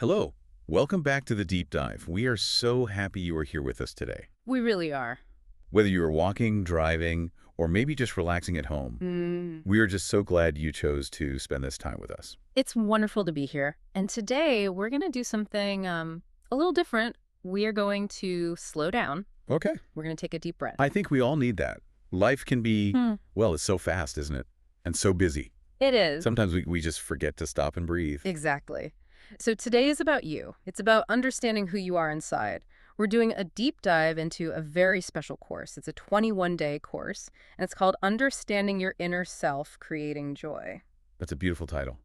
Hello. Welcome back to the Deep Dive. We are so happy you are here with us today. We really are. Whether you are walking, driving, or maybe just relaxing at home, we are just so glad you chose to spend this time with us. It's wonderful to be here. And today we're going to do something a little different. We are going to slow down. Okay. We're going to take a deep breath. I think we all need that. Life can be, well, it's so fast, isn't it? And so busy. It is. Sometimes we just forget to stop and breathe. Exactly. So today is about you. It's about understanding who you are inside. We're doing a deep dive into a very special course. It's a 21-day course, and it's called Understanding Your Inner Self, Creating Joy. That's a beautiful title.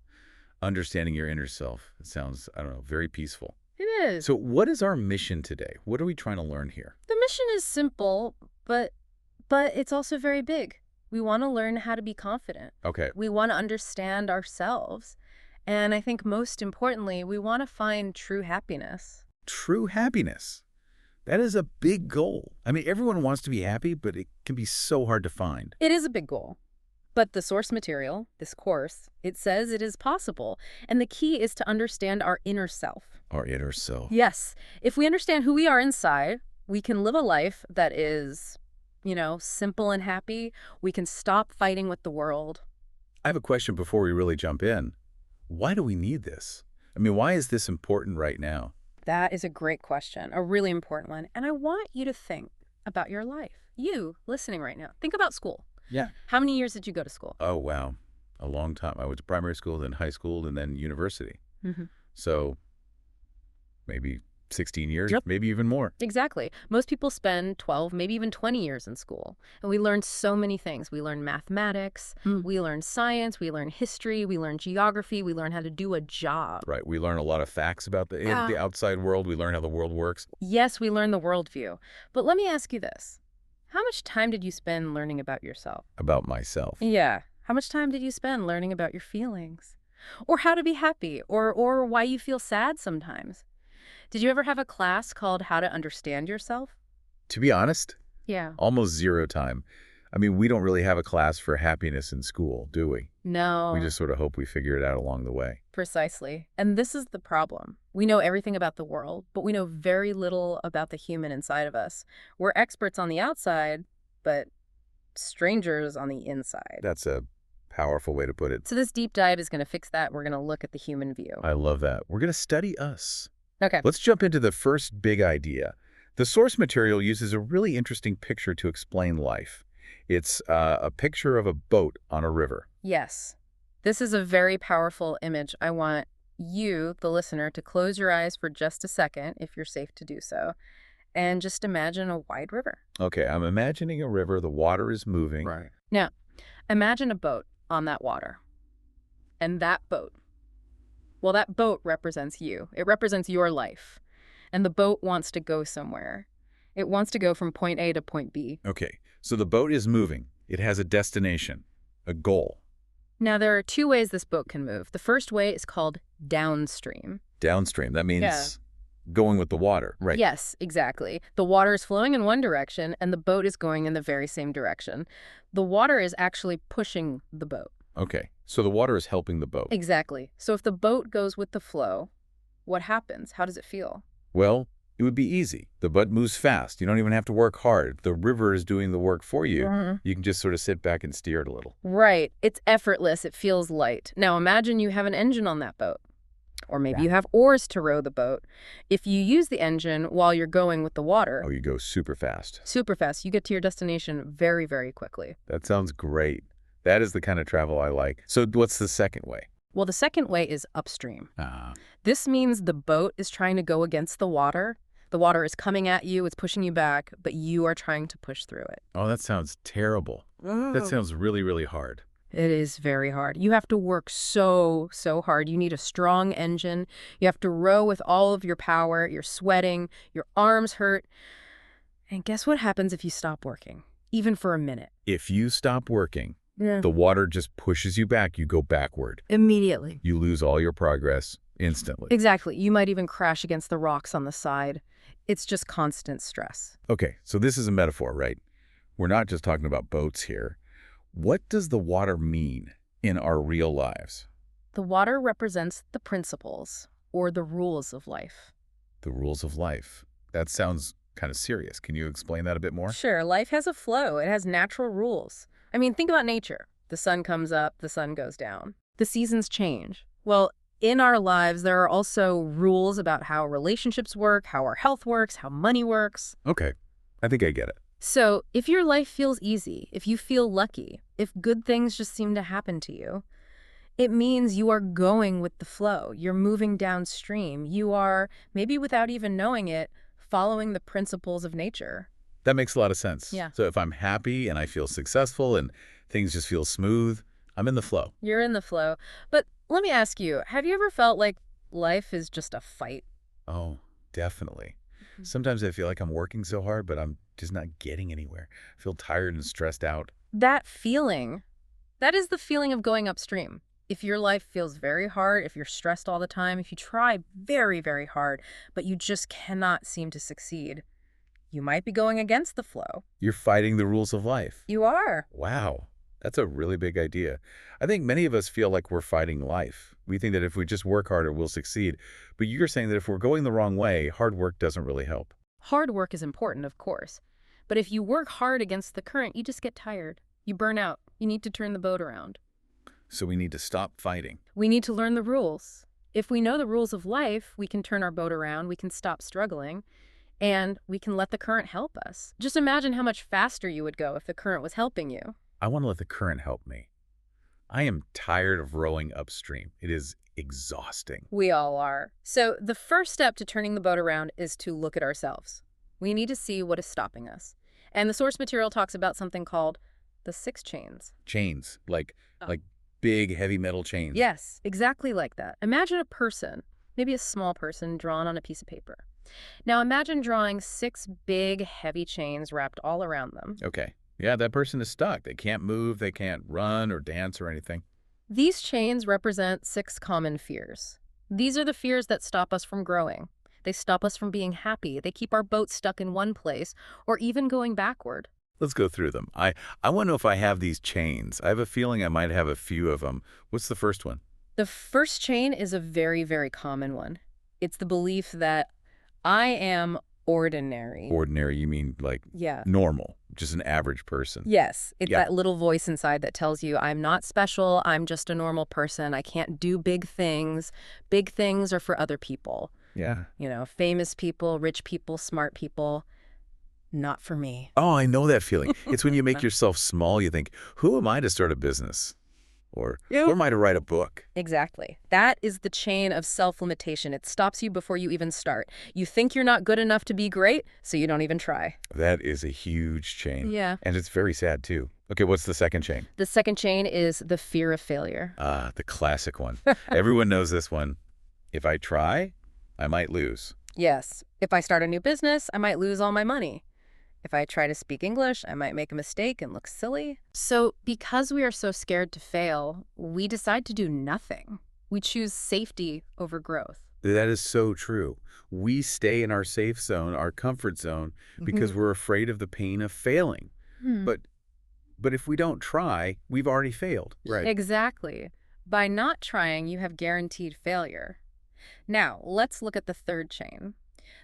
Understanding your inner self. It sounds, I don't know, very peaceful. It is. So what is our mission today? What are we trying to learn here? The mission is simple, but it's also very big. We want to learn how to be confident. Okay. We want to understand ourselves. And I think most importantly, we want to find true happiness. True happiness. That is a big goal. I mean, everyone wants to be happy, but it can be so hard to find. It is a big goal. But the source material, this course, it says it is possible. And the key is to understand our inner self. Our inner self. Yes. If we understand who we are inside, we can live a life that is, simple and happy. We can stop fighting with the world. I have a question before we really jump in. Why do we need this? I mean, why is this important right now? That is a great question, a really important one. And I want you to think about your life. You, listening right now, think about school. Yeah. How many years did you go to school? Oh, wow. A long time. I went to primary school, then high school, and then university. So maybe 16 years, maybe even more. Exactly. Most people spend 12, maybe even 20 years in school. And we learn so many things. We learn mathematics, we learn science, we learn history, we learn geography, we learn how to do a job. Right. We learn a lot of facts about the outside world. We learn how the world works. Yes, we learn the worldview. But let me ask you this. How much time did you spend learning about yourself? About myself. Yeah. How much time did you spend learning about your feelings? Or how to be happy? Or why you feel sad sometimes? Did you ever have a class called How to Understand Yourself? To be honest, Yeah. almost zero time. I mean, we don't really have a class for happiness in school, do we? No. We just sort of hope we figure it out along the way. Precisely. And this is the problem. We know everything about the world, but we know very little about the human inside of us. We're experts on the outside, but strangers on the inside. That's a powerful way to put it. So this deep dive is going to fix that. We're going to look at the human view. I love that. We're going to study us. Okay. Let's jump into the first big idea. The source material uses a really interesting picture to explain life. It's a picture of a boat on a river. Yes. This is a very powerful image. I want you, the listener, to close your eyes for just a second, if you're safe to do so, and just imagine a wide river. Okay, I'm imagining a river. The water is moving. Right. Now, imagine a boat on that water. And that boat, well, that boat represents you. It represents your life. And the boat wants to go somewhere. It wants to go from point A to point B. Okay, so the boat is moving. It has a destination, a goal. Now, there are two ways this boat can move. The first way is called downstream. Downstream, that means Yeah. going with the water, right? Yes, exactly. The water is flowing in one direction, and the boat is going in the very same direction. The water is actually pushing the boat. Okay, so the water is helping the boat. Exactly. So if the boat goes with the flow, what happens? How does it feel? Well, it would be easy. The boat moves fast. You don't even have to work hard. The river is doing the work for you. You can just sort of sit back and steer it a little. Right. It's effortless. It feels light. Now imagine you have an engine on that boat. Or maybe you have oars to row the boat. If you use the engine while you're going with the water, Oh, you go super fast. super fast, you get to your destination very, very quickly. That sounds great. That is the kind of travel I like. So what's the second way? Well, the second way is upstream. Ah, This means the boat is trying to go against the water. The water is coming at you, it's pushing you back, but you are trying to push through it. oh, that sounds terrible. That sounds really, really hard. It is very hard. You have to work so hard. You need a strong engine. You have to row with all of your power. You're sweating. Your arms hurt. And guess what happens if you stop working, even for a minute? If you stop working, the water just pushes you back. You go backward. Immediately. You lose all your progress instantly. Exactly. You might even crash against the rocks on the side. It's just constant stress. Okay, so this is a metaphor, right? We're not just talking about boats here. What does the water mean in our real lives? The water represents the principles. or the rules of life. The rules of life. That sounds kind of serious. Can you explain that a bit more? Sure, life has a flow. It has natural rules. I mean, think about nature. The sun comes up, the sun goes down. The seasons change. Well, in our lives, there are also rules about how relationships work, how our health works, how money works. Okay, I think I get it. So, if your life feels easy, if you feel lucky, if good things just seem to happen to you, it means you are going with the flow. You're moving downstream. You are, maybe without even knowing it, following the principles of nature. That makes a lot of sense. Yeah. So if I'm happy and I feel successful and things just feel smooth, I'm in the flow. You're in the flow. But let me ask you, have you ever felt like life is just a fight? Oh, definitely. Sometimes I feel like I'm working so hard, but I'm just not getting anywhere. I feel tired and stressed out. That feeling, that is the feeling of going upstream. If your life feels very hard, if you're stressed all the time, if you try very, very hard, but you just cannot seem to succeed, you might be going against the flow. You're fighting the rules of life. You are. Wow, that's a really big idea. I think many of us feel like we're fighting life. We think that if we just work harder, we'll succeed. But you're saying that if we're going the wrong way, hard work doesn't really help. Hard work is important, of course. But if you work hard against the current, you just get tired. You burn out. You need to turn the boat around. So we need to stop fighting. We need to learn the rules. If we know the rules of life, we can turn our boat around, we can stop struggling, and we can let the current help us. Just imagine how much faster you would go if the current was helping you. I want to let the current help me. I am tired of rowing upstream. It is exhausting. We all are. So the first step to turning the boat around is to look at ourselves. We need to see what is stopping us. And the source material talks about something called the 6 chains. Chains, like big heavy metal chains. Yes, exactly like that. Imagine a person, maybe a small person, drawn on a piece of paper. Now imagine drawing 6 big, heavy chains wrapped all around them. Okay. Yeah, that person is stuck. They can't move, they can't run or dance or anything. These chains represent 6 common fears. These are the fears that stop us from growing. They stop us from being happy. They keep our boat stuck in one place or even going backward. Let's go through them. I want to know if I have these chains. I have a feeling I might have a few of them. What's the first one? The first chain is a very, very common one. It's the belief that I am ordinary. Ordinary, you mean like Yeah. normal, just an average person. Yes, it's Yeah. that little voice inside that tells you, I'm not special, I'm just a normal person, I can't do big things. Big things are for other people. Yeah. You know, famous people, rich people, smart people. Not for me. Oh, I know that feeling. It's when you make yourself small, you think, who am I to start a business? Or who am I to write a book? Exactly. That is the chain of self-limitation. It stops you before you even start. You think you're not good enough to be great, so you don't even try. That is a huge chain. Yeah. And it's very sad, too. Okay, what's the second chain? The second chain is the fear of failure. Ah, the classic one. Everyone knows this one. If I try, I might lose. Yes. If I start a new business, I might lose all my money. If I try to speak English, I might make a mistake and look silly. So because we are so scared to fail, we decide to do nothing. We choose safety over growth. That is so true. We stay in our safe zone, our comfort zone, because we're afraid of the pain of failing. But if we don't try, we've already failed. Right. Exactly. By not trying, you have guaranteed failure. Now, let's look at the third chain.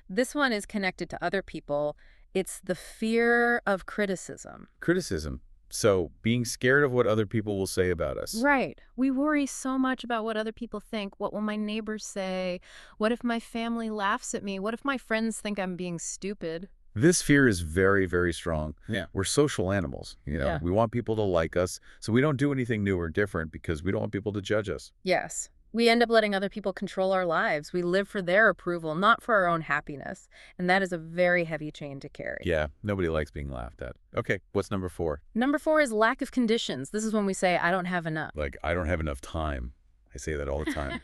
This one is connected to other people. It's the fear of criticism. Criticism. So being scared of what other people will say about us. Right. We worry so much about what other people think. What will my neighbors say? What if my family laughs at me? What if my friends think I'm being stupid? This fear is very, very strong. Yeah. We're social animals. Yeah. We want people to like us, so we don't do anything new or different because we don't want people to judge us. Yes. We end up letting other people control our lives. We live for their approval, not for our own happiness. And that is a very heavy chain to carry. Yeah, nobody likes being laughed at. Okay, what's number 4? Number 4 is lack of conditions. This is when we say, I don't have enough. Like, I don't have enough time. I say that all the time.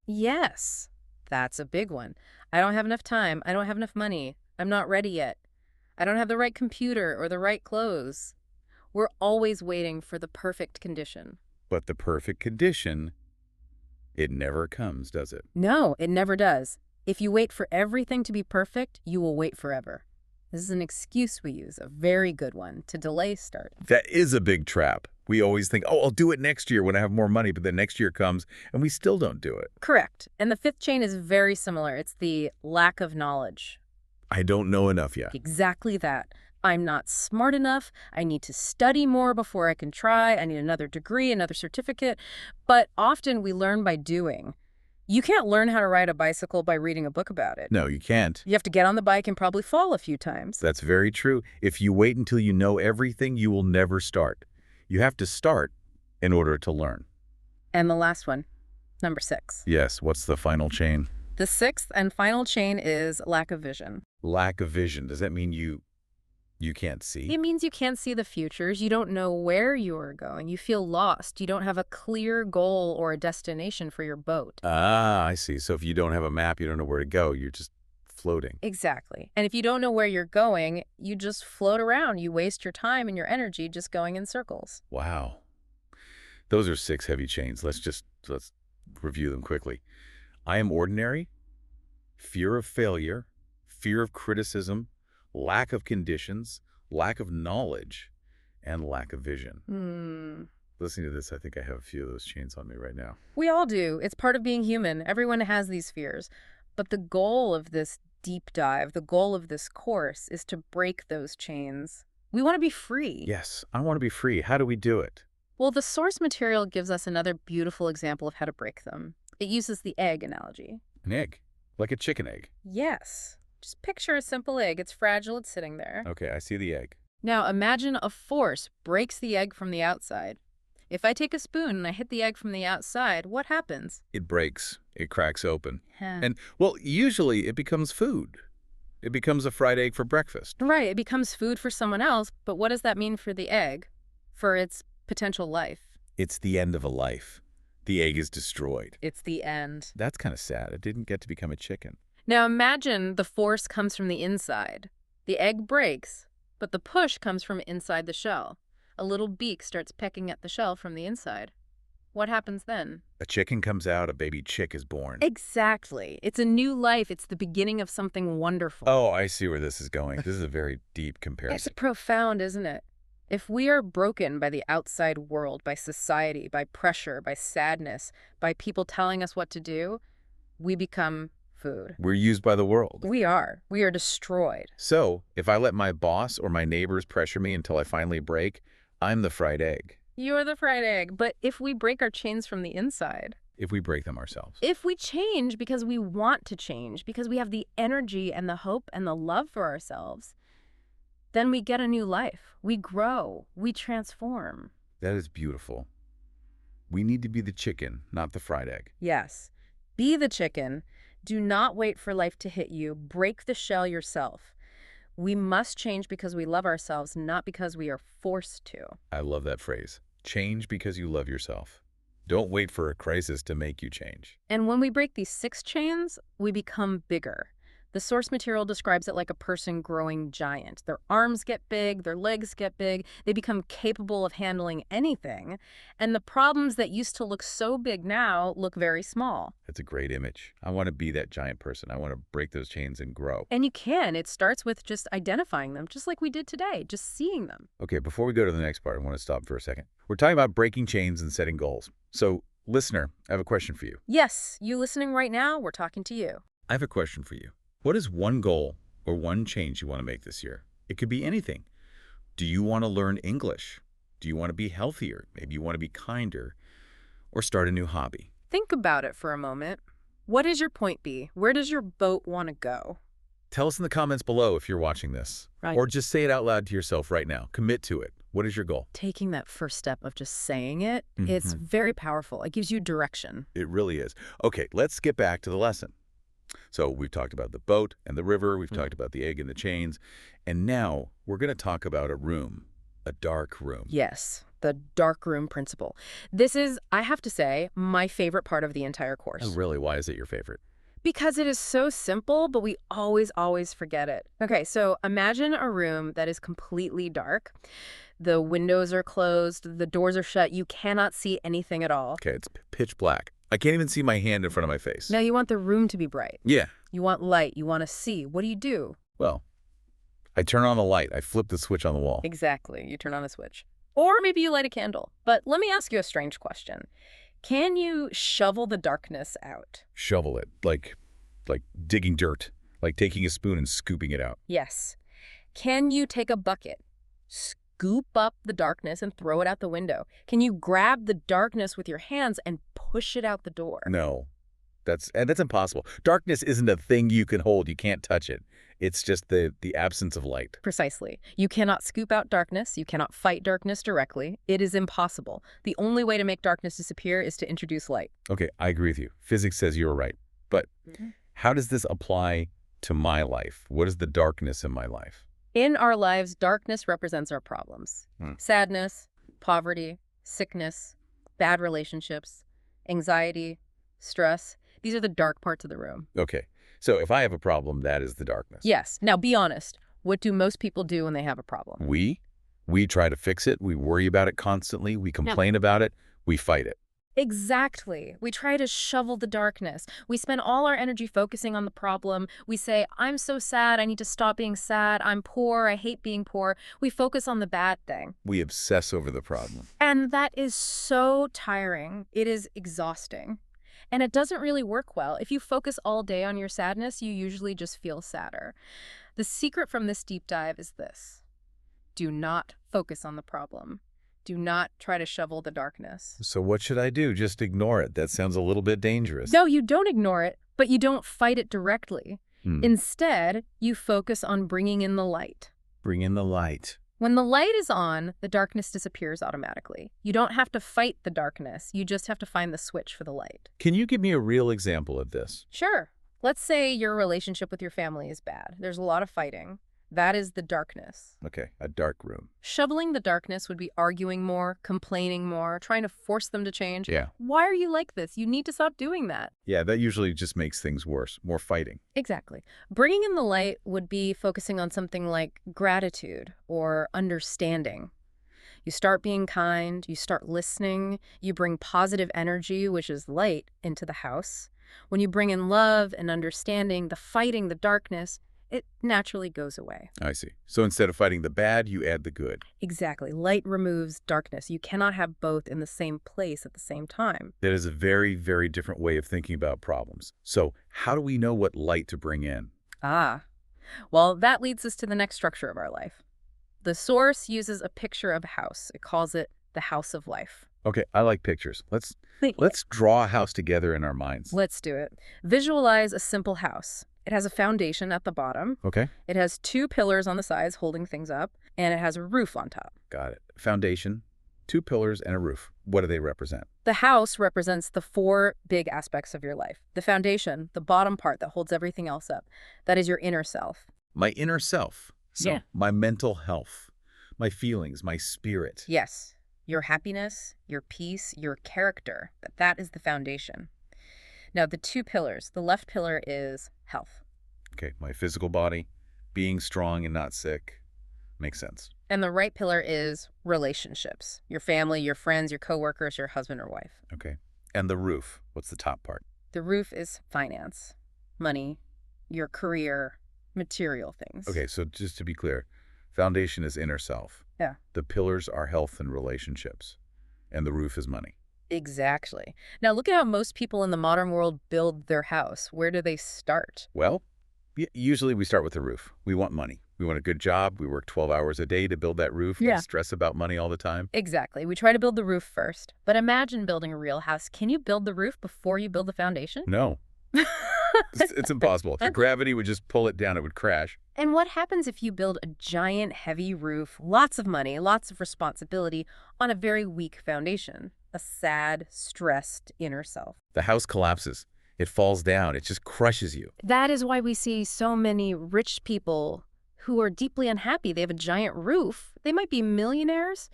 Yes, that's a big one. I don't have enough time. I don't have enough money. I'm not ready yet. I don't have the right computer or the right clothes. We're always waiting for the perfect condition. But the perfect condition, it never comes, does it? No, it never does. If you wait for everything to be perfect, you will wait forever. This is an excuse we use, a very good one, to delay starting. That is a big trap. We always think, oh, I'll do it next year when I have more money, but then next year comes and we still don't do it. Correct. And the fifth chain is very similar. It's the lack of knowledge. I don't know enough yet. Exactly that. I'm not smart enough. I need to study more before I can try. I need another degree, another certificate. But often we learn by doing. You can't learn how to ride a bicycle by reading a book about it. No, you can't. You have to get on the bike and probably fall a few times. That's very true. If you wait until you know everything, you will never start. You have to start in order to learn. And the last one, number 6. Yes, what's the final chain? The sixth and final chain is lack of vision. Lack of vision. Does that mean you can't see? It means you can't see the futures. You don't know where you are going. You feel lost. You don't have a clear goal or a destination for your boat. Ah, I see. So if you don't have a map, you don't know where to go. You're just floating. Exactly. And if you don't know where you're going, you just float around. You waste your time and your energy just going in circles. Wow. Those are 6 heavy chains. Let's review them quickly. I am ordinary, fear of failure, fear of criticism, lack of conditions, lack of knowledge, and lack of vision. Listening to this, I think I have a few of those chains on me right now. We all do. It's part of being human. Everyone has these fears. But the goal of this deep dive, the goal of this course, is to break those chains. We want to be free. Yes, I want to be free. How do we do it? Well, the source material gives us another beautiful example of how to break them. It uses the egg analogy. An egg, like a chicken egg. Yes. Just picture a simple egg. It's fragile. It's sitting there. Okay, I see the egg. Now imagine a force breaks the egg from the outside. If I take a spoon and I hit the egg from the outside, what happens? It breaks. It cracks open. Huh. And, well, usually it becomes food. It becomes a fried egg for breakfast. Right, it becomes food for someone else, but what does that mean for the egg? For its potential life? It's the end of a life. The egg is destroyed. It's the end. That's kind of sad. It didn't get to become a chicken. Now imagine the force comes from the inside. The egg breaks, but the push comes from inside the shell. A little beak starts pecking at the shell from the inside. What happens then? A chicken comes out, a baby chick is born. Exactly. It's a new life. It's the beginning of something wonderful. Oh, I see where this is going. This is a very deep It's comparison. profound, isn't it? If we are broken by the outside world, by society, by pressure, by sadness, by people telling us what to do, we become food. We're used by the world. We are. We are destroyed. So, if I let my boss or my neighbors pressure me until I finally break, I'm the fried egg. You're the fried egg. But if we break our chains from the inside, If we break them ourselves. if we change because we want to change, because we have the energy and the hope and the love for ourselves, then we get a new life. We grow. We transform. That is beautiful. We need to be the chicken, not the fried egg. Yes. Be the chicken. Do not wait for life to hit you. Break the shell yourself. We must change because we love ourselves, not because we are forced to. I love that phrase. Change because you love yourself. Don't wait for a crisis to make you change. And when we break these 6 chains, we become bigger. The source material describes it like a person growing giant. Their arms get big, their legs get big, they become capable of handling anything, and the problems that used to look so big now look very small. That's a great image. I want to be that giant person. I want to break those chains and grow. And you can. It starts with just identifying them, just like we did today, just seeing them. Okay, before we go to the next part, I want to stop for a second. We're talking about breaking chains and setting goals. So, listener, I have a question for you. Yes, you listening right now, we're talking to you. I have a question for you. What is one goal or one change you want to make this year? It could be anything. Do you want to learn English? Do you want to be healthier? Maybe you want to be kinder or start a new hobby. Think about it for a moment. What is your point B? Where does your boat want to go? Tell us in the comments below if you're watching this. Right. Or just say it out loud to yourself right now. Commit to it. What is your goal? Taking that first step of just saying it, it's very powerful. It gives you direction. It really is. Okay, let's get back to the lesson. So we've talked about the boat and the river. We've talked about the egg and the chains. And now we're going to talk about a room, a dark room. Yes, the dark room principle. This is, I have to say, my favorite part of the entire course. Oh, really? Why is it your favorite? Because it is so simple, but we always forget it. Okay, so imagine a room that is completely dark. The windows are closed, the doors are shut, you cannot see anything at all. Okay, it's pitch black. I can't even see my hand in front of my face. Now you want the room to be bright. Yeah. You want light, you want to see. What do you do? Well, I turn on the light. I flip the switch on the wall. Exactly. You turn on a switch. Or maybe you light a candle. But let me ask you a strange question. Can you shovel the darkness out? Shovel it, like digging dirt, like taking a spoon and scooping it out. Yes. Can you take a bucket, scoop up the darkness, and throw it out the window? Can you grab the darkness with your hands and push it out the door? No, that's impossible. Darkness isn't a thing you can hold. You can't touch it. It's just the absence of light. Precisely. You cannot scoop out darkness. You cannot fight darkness directly. It is impossible. The only way to make darkness disappear is to introduce light. Okay, I agree with you. Physics says you were right. But how does this apply to my life? What is the darkness in my life? In our lives, darkness represents our problems. Sadness, poverty, sickness, bad relationships, anxiety, stress. These are the dark parts of the room. Okay, so if I have a problem, that is the darkness. Yes. Now, be honest. What do most people do when they have a problem? We try to fix it. We worry about it constantly. We complain about it. We fight it. Exactly. We try to shovel the darkness. We spend all our energy focusing on the problem. We say, I'm so sad, I need to stop being sad. I'm poor, I hate being poor. We focus on the bad thing. We obsess over the problem. And that is so tiring. It is exhausting. And it doesn't really work well. If you focus all day on your sadness, you usually just feel sadder. The secret from this deep dive is this. Do not focus on the problem. Do not try to shovel the darkness. So what should I do? Just ignore it. That sounds a little bit dangerous. No, you don't ignore it, but you don't fight it directly. Instead, you focus on bringing in the light. Bring in the light. When the light is on, the darkness disappears automatically. You don't have to fight the darkness. You just have to find the switch for the light. Can you give me a real example of this? Sure. Let's say your relationship with your family is bad. There's a lot of fighting. That is the darkness. Okay, a dark room. Shoveling the darkness would be arguing more, complaining more, trying to force them to change. Yeah. Why are you like this? You need to stop doing that. Yeah, that usually just makes things worse. More fighting. Exactly. Bringing in the light would be focusing on something like gratitude or understanding. You start being kind, you start listening, you bring positive energy, which is light, into the house. When you bring in love and understanding, the fighting, the darkness, it naturally goes away. I see. So instead of fighting the bad, you add the good. Exactly. Light removes darkness. You cannot have both in the same place at the same time. That is a very, very different way of thinking about problems. So how do we know what light to bring in? Well, that leads us to the next structure of our life. The source uses a picture of a house. It calls it the house of life. Okay, I like pictures. Let's draw a house together in our minds. Let's do it. Visualize a simple house. It has a foundation at the bottom. Okay. It has 2 pillars on the sides holding things up, and it has a roof on top. Got it. Foundation, 2 pillars, and a roof. What do they represent? The house represents the 4 big aspects of your life. The foundation, the bottom part that holds everything else up, that is your inner self. My inner self. So Yeah. my mental health, my feelings, my spirit. Yes. Your happiness, your peace, your character. That is the foundation. Now, the 2 pillars. The left pillar is health. Okay, my physical body, being strong and not sick. Makes sense. And the right pillar is relationships. Your family, your friends, your coworkers, your husband or wife. Okay. And the roof. What's the top part? The roof is finance, money, your career, material things. Okay, so just to be clear, foundation is inner self. Yeah. The pillars are health and relationships. And the roof is money. Exactly. Now, look at how most people in the modern world build their house. Where do they start? Well, usually we start with the roof. We want money. We want a good job. We work 12 hours a day to build that roof. Yeah. We stress about money all the time. Exactly. We try to build the roof first. But imagine building a real house. Can you build the roof before you build the foundation? No. It's impossible. If gravity would just pull it down, it would crash. And what happens if you build a giant, heavy roof, lots of money, lots of responsibility, on a very weak foundation? A sad, stressed inner self. The house collapses. It falls down. It just crushes you. That is why we see so many rich people who are deeply unhappy. They have a giant roof. They might be millionaires,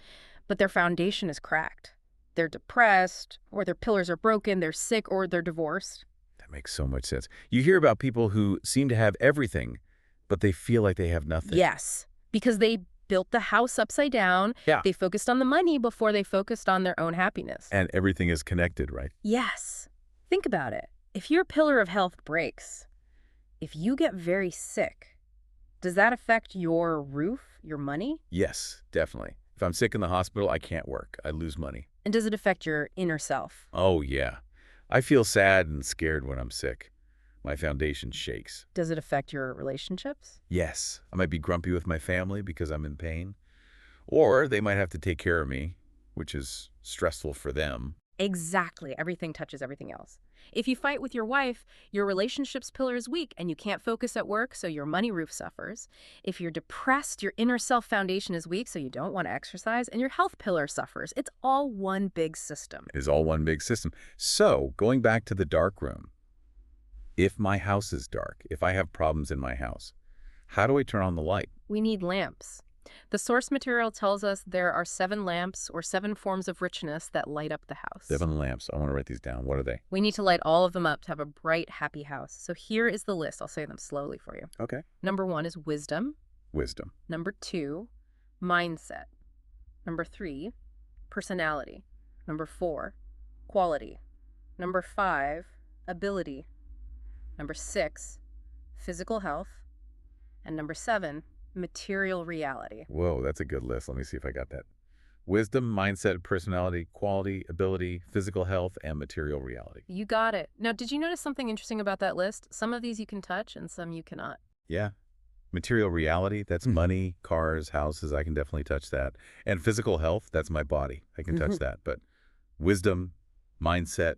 but their foundation is cracked. They're depressed, or their pillars are broken, they're sick, or they're divorced. That makes so much sense. You hear about people who seem to have everything, but they feel like they have nothing. Yes, because they built the house upside down. Yeah. They focused on the money before they focused on their own happiness. And everything is connected, right? Yes. Think about it. If your pillar of health breaks, if you get very sick, Does that affect your roof, your money? Yes, definitely. If I'm sick in the hospital, I can't work. I lose money. And does it affect your inner self? Oh, yeah. I feel sad and scared when I'm sick. My foundation shakes. Does it affect your relationships? Yes, I might be grumpy with my family because I'm in pain. Or they might have to take care of me, which is stressful for them. Exactly. Everything touches everything else. If you fight with your wife, your relationship's pillar is weak and you can't focus at work, so your money roof suffers. If you're depressed, your inner self foundation is weak, so you don't want to exercise, and your health pillar suffers. It's all one big system. It is all one big system. So, going back to the dark room, if my house is dark, if I have problems in my house, how do I turn on the light? We need lamps. The source material tells us there are 7 lamps or 7 forms of richness that light up the house. 7 lamps. I want to write these down. What are they? We need to light all of them up to have a bright, happy house. So here is the list. I'll say them slowly for you. Okay. Number 1 is wisdom. Wisdom. Number 2, mindset. Number 3, personality. Number 4, quality. Number 5, ability. Number 6, physical health. And number 7, material reality. Whoa, that's a good list. Let me see if I got that. Wisdom, mindset, personality, quality, ability, physical health, and material reality. You got it. Now, did you notice something interesting about that list? Some of these you can touch and some you cannot. Yeah. Material reality, that's money, cars, houses. I can definitely touch that. And physical health, that's my body. I can touch that. But wisdom, mindset,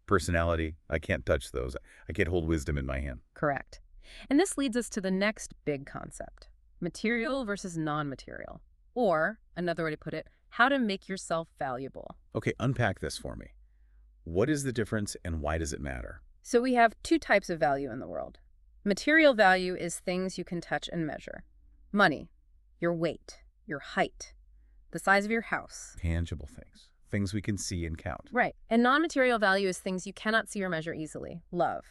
personality, I can't touch those. I can't hold wisdom in my hand. Correct. And this leads us to the next big concept, material versus non-material. Or, another way to put it, how to make yourself valuable. Okay, unpack this for me. What is the difference and why does it matter? So we have 2 types of value in the world. Material value is things you can touch and measure. Money, your weight, your height, the size of your house. Tangible things. Things we can see and count. Right. And non-material value is things you cannot see or measure easily. Love,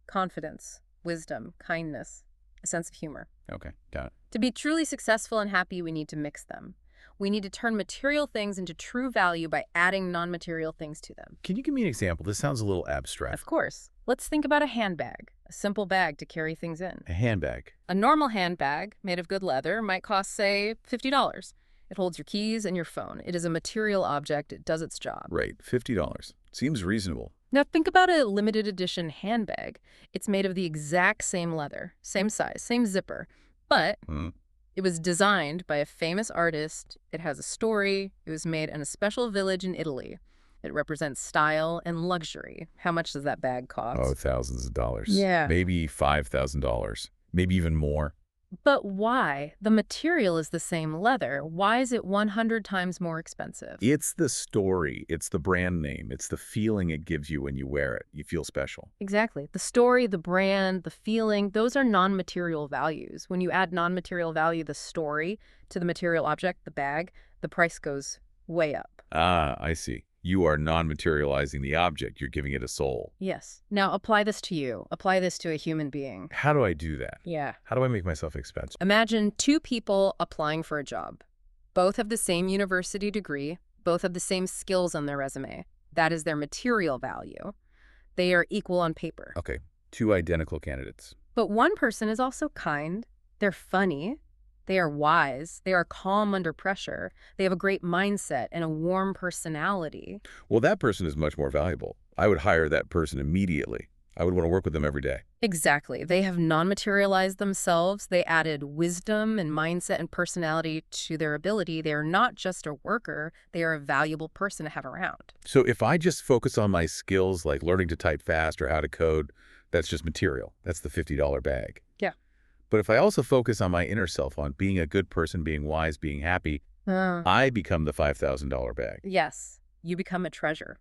confidence, wisdom, kindness, a sense of humor. Okay, got it. To be truly successful and happy, we need to mix them. We need to turn material things into true value by adding non-material things to them. Can you give me an example? This sounds a little abstract. Of course. Let's think about a handbag, a simple bag to carry things in. A handbag. A normal handbag, made of good leather, might cost, say, $50. It holds your keys and your phone. It is a material object. It does its job. Right, $50. Seems reasonable. Now think about a limited edition handbag. It's made of the exact same leather, same size, same zipper, but it was designed by a famous artist. It has a story. It was made in a special village in Italy. It represents style and luxury. How much does that bag cost? Oh, thousands of dollars. Yeah. Maybe $5,000. Maybe even more. But why? The material is the same leather. Why is it 100 times more expensive? It's the story. It's the brand name. It's the feeling it gives you when you wear it. You feel special. Exactly. The story, the brand, the feeling, those are non-material values. When you add non-material value, the story, to the material object, the bag, the price goes way up. Ah, I see. You are non-materializing the object. You're giving it a soul. Yes. Now apply this to you. Apply this to a human being. How do I do that? Yeah. How do I make myself expensive? Imagine 2 people applying for a job. Both have the same university degree. Both have the same skills on their resume. That is their material value. They are equal on paper. Okay, 2 identical candidates. But one person is also kind. They're funny. They are wise. They are calm under pressure. They have a great mindset and a warm personality. Well, that person is much more valuable. I would hire that person immediately. I would want to work with them every day. Exactly. They have non-materialized themselves. They added wisdom and mindset and personality to their ability. They are not just a worker. They are a valuable person to have around. So if I just focus on my skills, like learning to type fast or how to code, that's just material. That's the $50 bag. Yeah. But if I also focus on my inner self, on being a good person, being wise, being happy, I become the $5,000 bag. Yes. You become a treasure.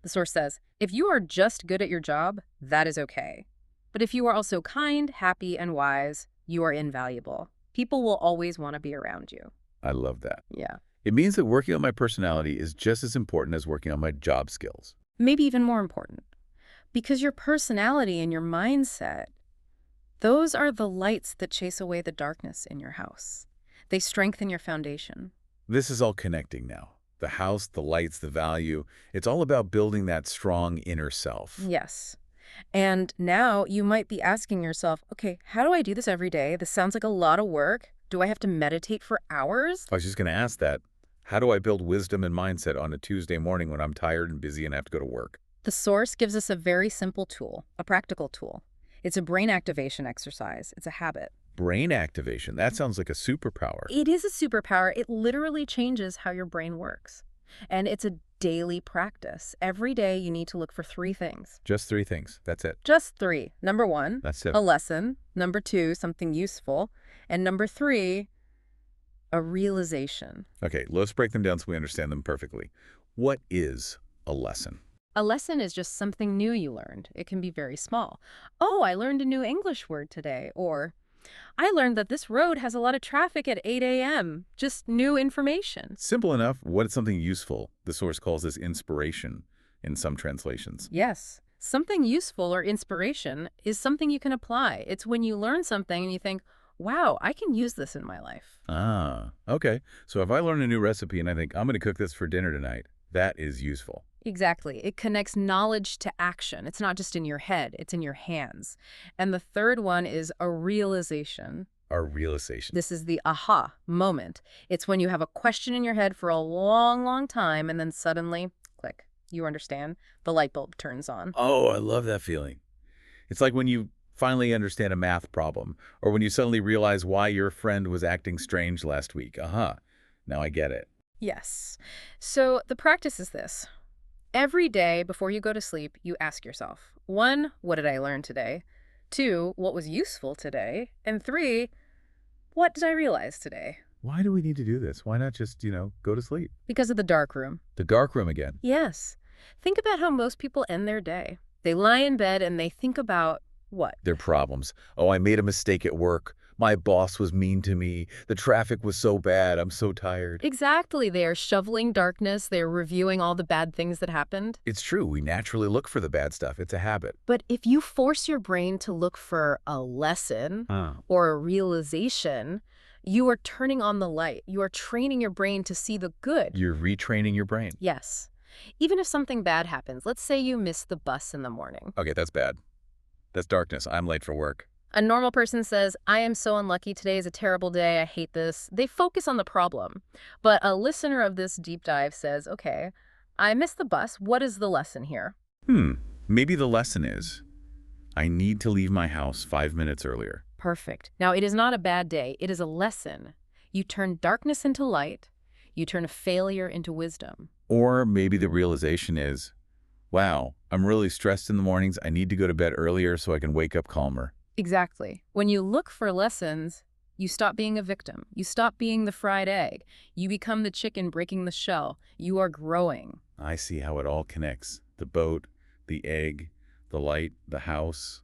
The source says, if you are just good at your job, that is okay. But if you are also kind, happy, and wise, you are invaluable. People will always want to be around you. I love that. Yeah. It means that working on my personality is just as important as working on my job skills. Maybe even more important. Because your personality and your mindset, those are the lights that chase away the darkness in your house. They strengthen your foundation. This is all connecting now. The house, the lights, the value. It's all about building that strong inner self. Yes. And now you might be asking yourself, okay, how do I do this every day? This sounds like a lot of work. Do I have to meditate for hours? I was just going to ask that. How do I build wisdom and mindset on a Tuesday morning when I'm tired and busy and have to go to work? The source gives us a very simple tool, a practical tool. It's a brain activation exercise. It's a habit. Brain activation. That sounds like a superpower. It is a superpower. It literally changes how your brain works. And it's a daily practice. Every day you need to look for three things. Just three things. That's it. Just three. Number one, That's it. a lesson. Number two, something useful. And number three, a realization. Okay, let's break them down so we understand them perfectly. What is a lesson? A lesson is just something new you learned. It can be very small. Oh, I learned a new English word today. Or, I learned that this road has a lot of traffic at 8 a.m. Just new information. Simple enough. What is something useful? The source calls this inspiration in some translations. Yes. Something useful or inspiration is something you can apply. It's when you learn something and you think, wow, I can use this in my life. Ah, okay. So if I learn a new recipe and I think, I'm going to cook this for dinner tonight, that is useful. Exactly. It connects knowledge to action. It's not just in your head, it's in your hands. And the third one is a realization. Our realization. This is the aha moment. It's when you have a question in your head for a long, long time and then suddenly, click, you understand, the light bulb turns on. Oh, I love that feeling. It's like when you finally understand a math problem, or when you suddenly realize why your friend was acting strange last week. Aha, now I get it. Yes. So the practice is this. Every day before you go to sleep, you ask yourself, 1, what did I learn today? 2, what was useful today? And 3, what did I realize today? Why do we need to do this? Why not just, go to sleep? Because of the dark room. The dark room again. Yes. Think about how most people end their day. They lie in bed and they think about what? Their problems. Oh, I made a mistake at work. My boss was mean to me. The traffic was so bad. I'm so tired. Exactly. They are shoveling darkness. They are reviewing all the bad things that happened. It's true. We naturally look for the bad stuff. It's a habit. But if you force your brain to look for a lesson or a realization, you are turning on the light. You are training your brain to see the good. You're retraining your brain. Yes. Even if something bad happens, let's say you miss the bus in the morning. Okay, that's bad. That's darkness. I'm late for work. A normal person says, I am so unlucky, today is a terrible day, I hate this. They focus on the problem. But a listener of this deep dive says, okay, I missed the bus, what is the lesson here? Maybe the lesson is, I need to leave my house 5 minutes earlier. Perfect. Now, it is not a bad day, it is a lesson. You turn darkness into light, you turn failure into wisdom. Or maybe the realization is, wow, I'm really stressed in the mornings, I need to go to bed earlier so I can wake up calmer. Exactly. When you look for lessons, you stop being a victim. You stop being the fried egg. You become the chicken breaking the shell. You are growing. I see how it all connects. The boat, the egg, the light, the house.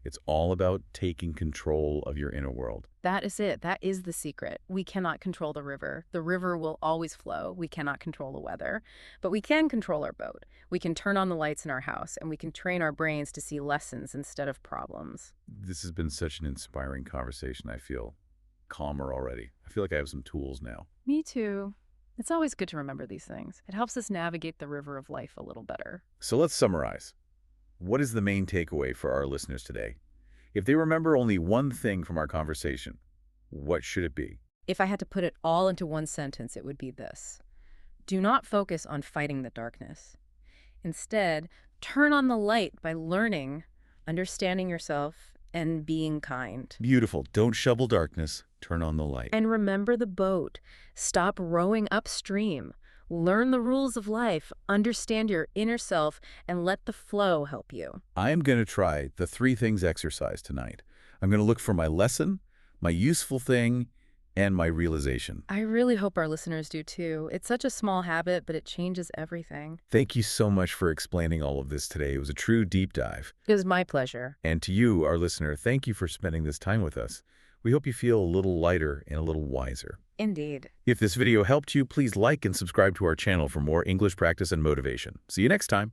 It's all about taking control of your inner world. That is it. That is the secret. We cannot control the river. The river will always flow. We cannot control the weather. But we can control our boat. We can turn on the lights in our house, and we can train our brains to see lessons instead of problems. This has been such an inspiring conversation. I feel calmer already. I feel like I have some tools now. Me too. It's always good to remember these things. It helps us navigate the river of life a little better. So let's summarize. What is the main takeaway for our listeners today? If they remember only one thing from our conversation, what should it be? If I had to put it all into one sentence, it would be this. Do not focus on fighting the darkness. Instead, turn on the light by learning, understanding yourself, and being kind. Beautiful. Don't shovel darkness. Turn on the light. And remember the boat. Stop rowing upstream. Learn the rules of life, understand your inner self, and let the flow help you. I am going to try the 3 things exercise tonight. I'm going to look for my lesson, my useful thing, and my realization. I really hope our listeners do too. It's such a small habit, but it changes everything. Thank you so much for explaining all of this today. It was a true deep dive. It was my pleasure. And to you, our listener, thank you for spending this time with us. We hope you feel a little lighter and a little wiser. Indeed. If this video helped you, please like and subscribe to our channel for more English practice and motivation. See you next time.